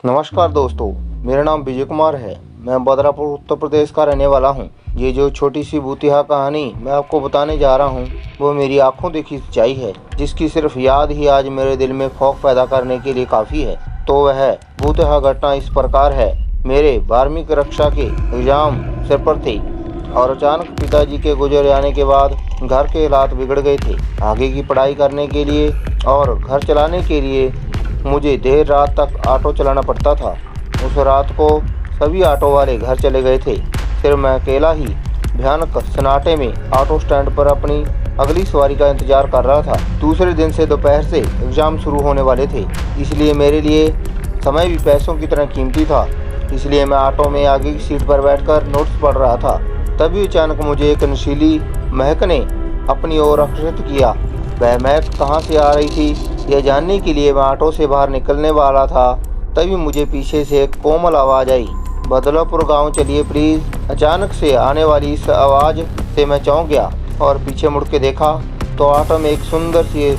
नमस्कार दोस्तों, मेरा नाम विजय कुमार है। मैं बदरापुर उत्तर प्रदेश का रहने वाला हूँ। ये जो छोटी सी भूतिया कहानी मैं आपको बताने जा रहा हूँ वो मेरी आंखों देखी सच्चाई है, जिसकी सिर्फ याद ही आज मेरे दिल में खौफ पैदा करने के लिए काफ़ी है। तो वह भूतिया घटना इस प्रकार है। मेरे 12वीं कक्षा के एग्जाम सिर पर थे और अचानक पिताजी के गुजर जाने के बाद घर के हालात बिगड़ गए थे। आगे की पढ़ाई करने के लिए और घर चलाने के लिए मुझे देर रात तक ऑटो चलाना पड़ता था। उस रात को सभी ऑटो वाले घर चले गए थे। सिर्फ मैं अकेला ही भयानक सन्नाटे में ऑटो स्टैंड पर अपनी अगली सवारी का इंतजार कर रहा था। दूसरे दिन से दोपहर से एग्ज़ाम शुरू होने वाले थे, इसलिए मेरे लिए समय भी पैसों की तरह कीमती था। इसलिए मैं ऑटो में आगे की सीट पर बैठकर नोट्स पढ़ रहा था। तभी अचानक मुझे एक नशीली महक ने अपनी ओर आकर्षित किया। वह महक कहाँ से आ रही थी यह जानने के लिए मैं ऑटो से बाहर निकलने वाला था। तभी मुझे पीछे से एक कोमल आवाज़ आई, बदलापुर गांव चलिए प्लीज़। अचानक से आने वाली इस आवाज़ से मैं चौंक गया और पीछे मुड़ के देखा तो ऑटो में एक सुंदर सी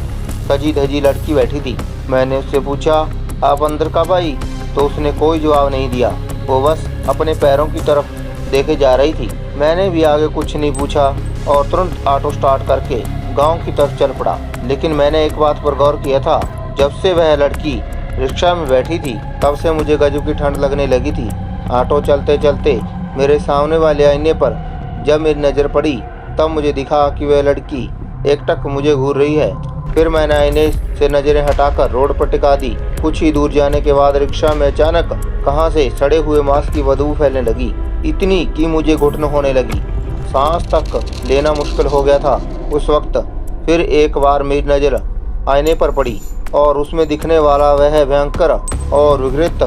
सजी धजी लड़की बैठी थी। मैंने उससे पूछा, आप अंदर कब आई? तो उसने कोई जवाब नहीं दिया। वो बस अपने पैरों की तरफ देखे जा रही थी। मैंने भी आगे कुछ नहीं पूछा और तुरंत ऑटो स्टार्ट करके गांव की तरफ चल पड़ा। लेकिन मैंने एक बात पर गौर किया था, जब से वह लड़की रिक्शा में बैठी थी तब से मुझे गजब की ठंड लगने लगी थी। ऑटो चलते चलते मेरे सामने वाले आईने पर जब मेरी नज़र पड़ी तब मुझे दिखा कि वह लड़की एकटक मुझे घूर रही है। फिर मैंने आईने से नज़रें हटाकर रोड पर टिका दी। कुछ ही दूर जाने के बाद रिक्शा में अचानक कहाँ से सड़े हुए मांस की बदबू फैलने लगी, इतनी कि मुझे घुटन होने लगी। सांस तक लेना मुश्किल हो गया था। उस वक्त फिर एक बार मेरी नज़र आईने पर पड़ी और उसमें दिखने वाला वह भयंकर और विकृत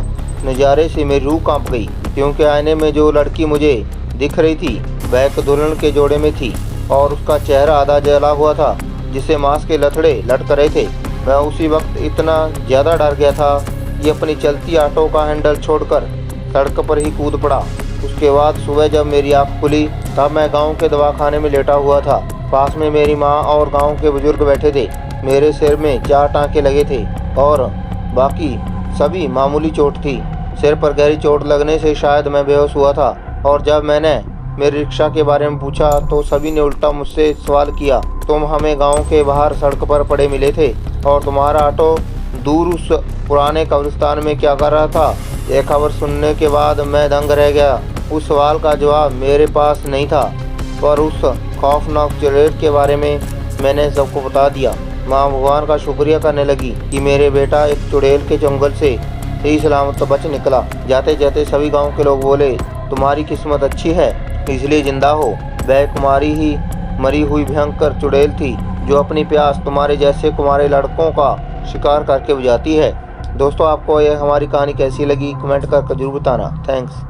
नज़ारे से मेरी रूह कांप गई, क्योंकि आईने में जो लड़की मुझे दिख रही थी वह एक दुल्हन के जोड़े में थी और उसका चेहरा आधा जला हुआ था, जिसे मांस के लथड़े लटक रहे थे। मैं उसी वक्त इतना ज़्यादा डर गया था कि अपनी चलती ऑटो का हैंडल छोड़कर सड़क पर ही कूद पड़ा। उसके बाद सुबह जब मेरी आँख खुली तब मैं गांव के दवाखाने में लेटा हुआ था। पास में मेरी माँ और गांव के बुजुर्ग बैठे थे। मेरे सिर में 4 टाँके लगे थे और बाकी सभी मामूली चोट थी। सिर पर गहरी चोट लगने से शायद मैं बेहोश हुआ था। और जब मैंने मेरी रिक्शा के बारे में पूछा तो सभी ने उल्टा मुझसे सवाल किया, तुम हमें गांव के बाहर सड़क पर पड़े मिले थे और तुम्हारा ऑटो दूर उस पुराने कब्रिस्तान में क्या कर रहा था? यह खबर सुनने के बाद मैं दंग रह गया। उस सवाल का जवाब मेरे पास नहीं था, पर उस खौफनाक चुड़ैल के बारे में मैंने सबको बता दिया। माँ भगवान का शुक्रिया करने लगी कि मेरे बेटा एक चुड़ैल के जंगल से सही सलामत बच निकला। जाते जाते सभी गांव के लोग बोले, तुम्हारी किस्मत अच्छी है इसलिए जिंदा हो। वह कुमारी ही मरी हुई भयंकर चुड़ैल थी जो अपनी प्यास तुम्हारे जैसे कुमारे लड़कों का शिकार करके बुझाती है। दोस्तों, आपको यह हमारी कहानी कैसी लगी कमेंट करके जरूर बताना। थैंक्स।